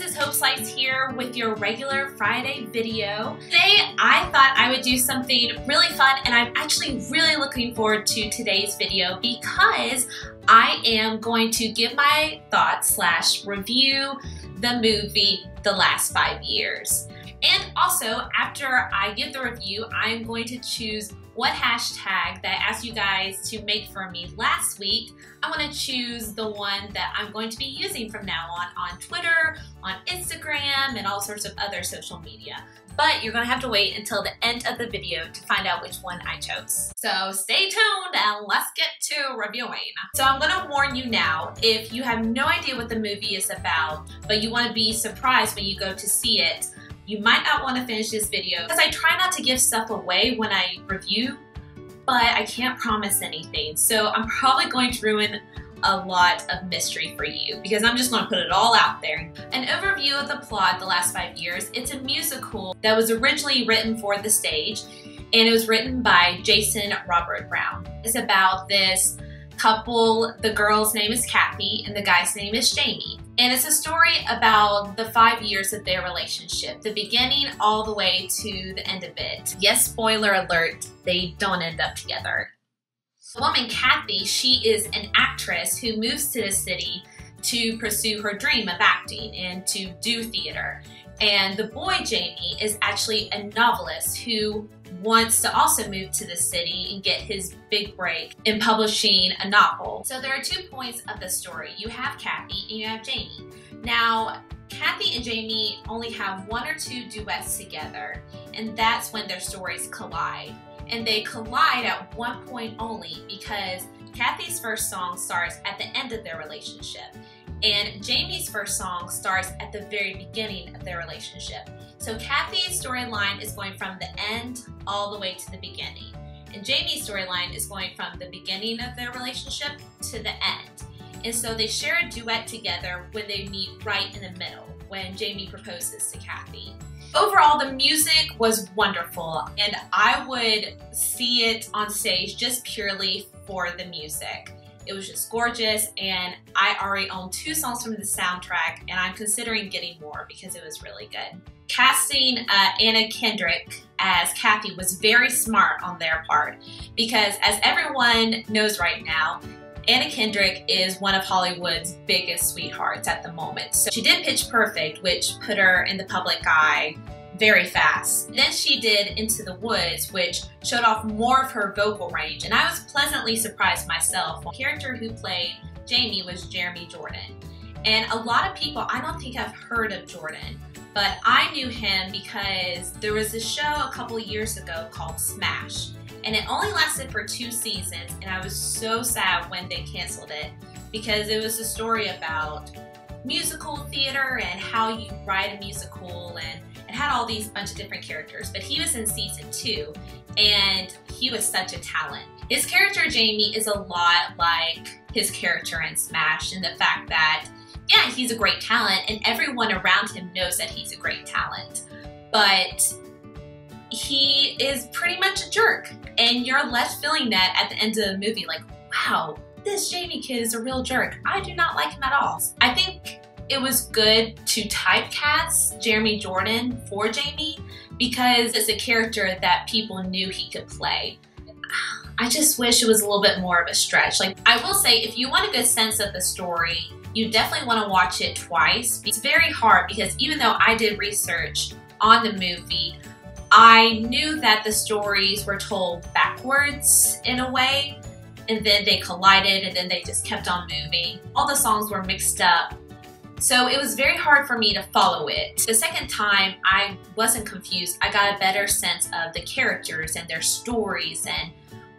this is Hope Slice here with your regular Friday video. Today I thought I would do something really fun, and I'm actually really looking forward to today's video because I am going to give my thoughts / review the movie The Last 5 Years. And also, after I give the review, I'm going to choose what hashtag that I asked you guys to make for me last week. I want to choose the one that I'm going to be using from now on Twitter, on Instagram, and all sorts of other social media. But you're going to have to wait until the end of the video to find out which one I chose. So stay tuned and let's get to reviewing. So I'm going to warn you now, if you have no idea what the movie is about, but you want to be surprised when you go to see it, you might not want to finish this video because I try not to give stuff away when I review, but I can't promise anything. So I'm probably going to ruin a lot of mystery for you because I'm just going to put it all out there. An overview of the plot, The Last 5 Years, it's a musical that was originally written for the stage, and it was written by Jason Robert Brown. It's about this couple. The girl's name is Kathy and the guy's name is Jamie. And it's a story about the 5 years of their relationship, the beginning all the way to the end of it. Yes, spoiler alert, they don't end up together. The woman, Kathy, she is an actress who moves to the city to pursue her dream of acting and to do theater. And the boy, Jamie, is actually a novelist who wants to also move to the city and get his big break in publishing a novel. So there are 2 points of the story. You have Kathy and you have Jamie. Now, Kathy and Jamie only have 1 or 2 duets together, and that's when their stories collide. And they collide at one point only because Kathy's first song starts at the end of their relationship, and Jamie's first song starts at the very beginning of their relationship. So Kathy's storyline is going from the end all the way to the beginning. And Jamie's storyline is going from the beginning of their relationship to the end. And so they share a duet together when they meet right in the middle, when Jamie proposes to Kathy. Overall, the music was wonderful, and I would see it on stage just purely for the music. It was just gorgeous, and I already own 2 songs from the soundtrack, and I'm considering getting more because it was really good. Casting Anna Kendrick as Kathy was very smart on their part because, as everyone knows right now, Anna Kendrick is one of Hollywood's biggest sweethearts at the moment. So she did Pitch Perfect, which put her in the public eye very fast. Then she did Into the Woods, which showed off more of her vocal range, and I was pleasantly surprised myself. The character who played Jamie was Jeremy Jordan. And a lot of people, I don't think have heard of Jordan, but I knew him because there was a show a couple years ago called Smash, and it only lasted for 2 seasons, and I was so sad when they canceled it because it was a story about musical theater and how you write a musical, and it had all these bunch of different characters. But he was in season 2, and he was such a talent. His character Jamie is a lot like his character in Smash in the fact that, yeah, he's a great talent, and everyone around him knows that he's a great talent, but he is pretty much a jerk, and you're left feeling that at the end of the movie, like, wow, this Jamie kid is a real jerk. I do not like him at all. I think it was good to typecast Jeremy Jordan for Jamie because it's a character that people knew he could play. I just wish it was a little bit more of a stretch. Like, I will say, if you want a good sense of the story, you definitely want to watch it twice. It's very hard because even though I did research on the movie, I knew that the stories were told backwards in a way, and then they collided, and then they just kept on moving. All the songs were mixed up, so it was very hard for me to follow it. The second time, I wasn't confused. I got a better sense of the characters and their stories and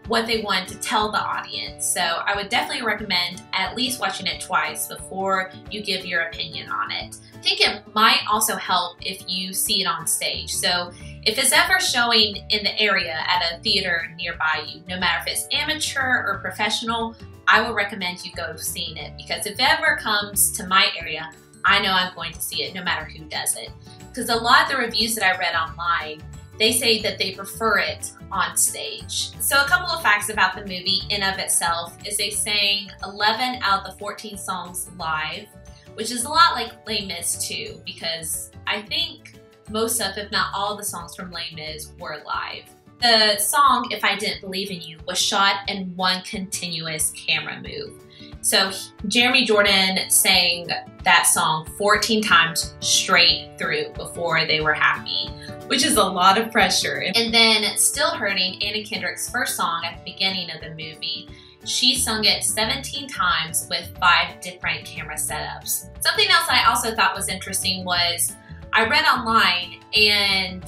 what they wanted to tell the audience. So I would definitely recommend at least watching it twice before you give your opinion on it. I think it might also help if you see it on stage. So if it's ever showing in the area at a theater nearby you, no matter if it's amateur or professional, I would recommend you go seeing it because if it ever comes to my area, I know I'm going to see it no matter who does it. Because a lot of the reviews that I read online, they say that they prefer it on stage. So a couple of facts about the movie in of itself is they sang 11 out of the 14 songs live, which is a lot like Les Mis too, because I think most of, if not all, the songs from Les Mis were live. The song, If I Didn't Believe in You, was shot in one continuous camera move. So Jeremy Jordan sang that song 14 times straight through before they were happy, which is a lot of pressure. And then Still Hurting, Anna Kendrick's first song at the beginning of the movie, she sung it 17 times with 5 different camera setups. Something else I also thought was interesting was I read online and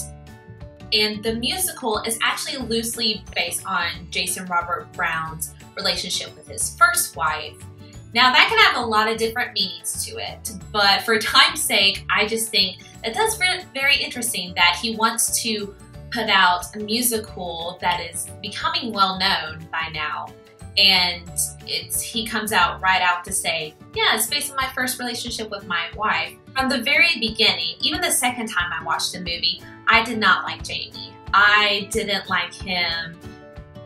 the musical is actually loosely based on Jason Robert Brown's relationship with his first wife. Now that can have a lot of different meanings to it, but for time's sake, I just think that that's very interesting that he wants to put out a musical that is becoming well known by now. And he comes out right out to say, yeah, it's based on my first relationship with my wife. From the very beginning, even the second time I watched the movie, I did not like Jamie. I didn't like him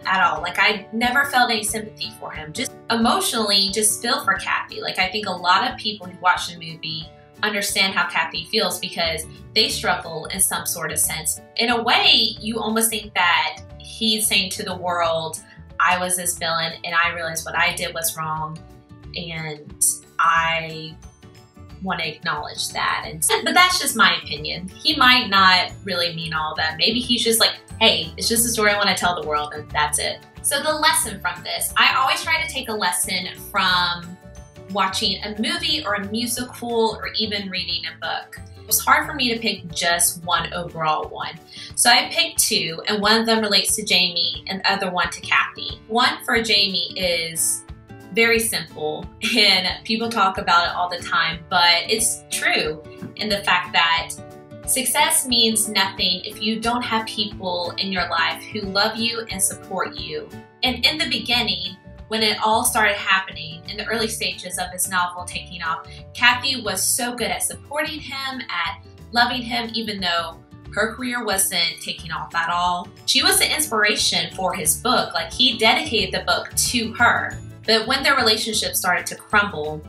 at all. Like, I never felt any sympathy for him. Just emotionally, just feel for Kathy. Like, I think a lot of people who watch the movie understand how Kathy feels because they struggle in some sort of sense. In a way, you almost think that he's saying to the world, I was this villain and I realized what I did was wrong and I want to acknowledge that. But that's just my opinion. He might not really mean all that. Maybe he's just like, hey, it's just a story I want to tell the world and that's it. So the lesson from this, I always try to take a lesson from watching a movie or a musical or even reading a book. It was hard for me to pick just one overall one. So I picked 2, and one of them relates to Jamie and the other one to Kathy. One for Jamie is very simple, and people talk about it all the time, but it's true in the fact that success means nothing if you don't have people in your life who love you and support you. And in the beginning, when it all started happening, in the early stages of his novel taking off, Kathy was so good at supporting him, at loving him, even though her career wasn't taking off at all. She was the inspiration for his book. Like, he dedicated the book to her. But when their relationship started to crumble,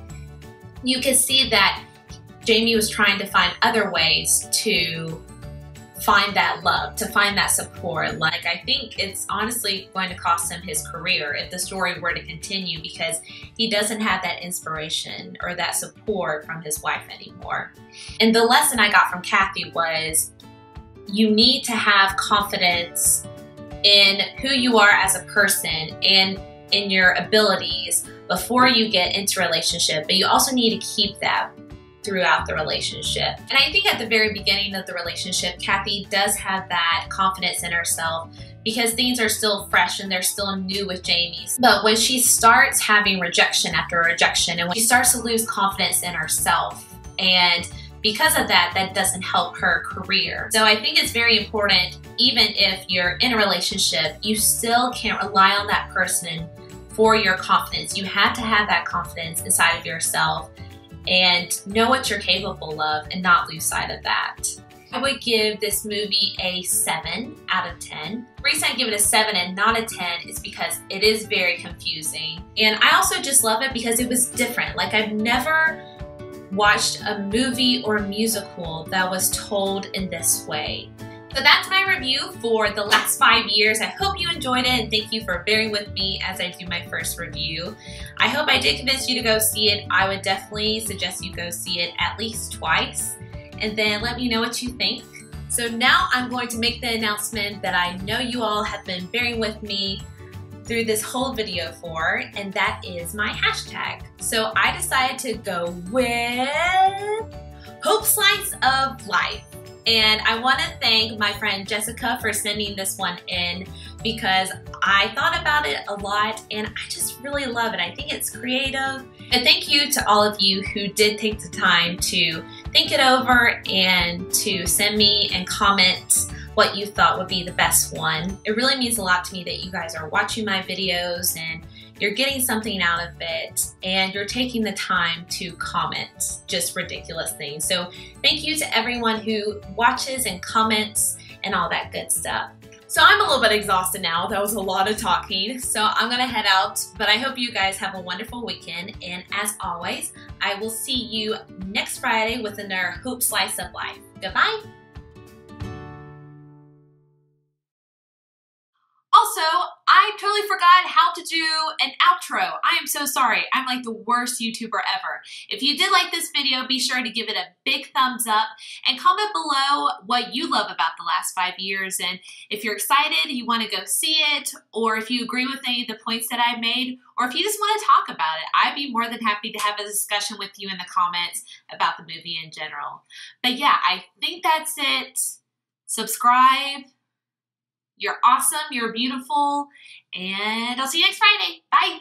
you could see that Jamie was trying to find other ways to find that love, to find that support. Like, I think it's honestly going to cost him his career if the story were to continue because he doesn't have that inspiration or that support from his wife anymore. And the lesson I got from Kathy was you need to have confidence in who you are as a person and in your abilities before you get into a relationship, but you also need to keep that throughout the relationship. And I think at the very beginning of the relationship, Kathy does have that confidence in herself because things are still fresh and they're still new with Jamie. But when she starts having rejection after rejection and when she starts to lose confidence in herself, and because of that, that doesn't help her career. So I think it's very important, even if you're in a relationship, you still can't rely on that person for your confidence. You have to have that confidence inside of yourself and know what you're capable of and not lose sight of that. I would give this movie a 7 out of 10. The reason I give it a 7 and not a 10 is because it is very confusing. And I also just love it because it was different. Like, I've never watched a movie or a musical that was told in this way. So that's my review for the last 5 years. I hope you enjoyed it and thank you for bearing with me as I do my first review. I hope I did convince you to go see it. I would definitely suggest you go see it at least twice and then let me know what you think. So now I'm going to make the announcement that I know you all have been bearing with me through this whole video for, and that is my hashtag. So I decided to go with Hope Slice of Life. And I want to thank my friend Jessica for sending this one in because I thought about it a lot and I just really love it. I think it's creative. And thank you to all of you who did take the time to think it over and to send me and comment what you thought would be the best one. It really means a lot to me that you guys are watching my videos and you're getting something out of it and you're taking the time to comment just ridiculous things. So thank you to everyone who watches and comments and all that good stuff. So I'm a little bit exhausted now. That was a lot of talking. So I'm gonna head out, but I hope you guys have a wonderful weekend. And as always, I will see you next Friday with another Hoop Slice of Life. Goodbye. Also, I totally forgot how to do an outro. I am so sorry. I'm like the worst YouTuber ever. If you did like this video, be sure to give it a big thumbs up and comment below what you love about the last 5 years. And if you're excited, you want to go see it, or if you agree with any of the points that I made, or if you just want to talk about it, I'd be more than happy to have a discussion with you in the comments about the movie in general. But yeah, I think that's it. Subscribe. You're awesome, you're beautiful, and I'll see you next Friday. Bye.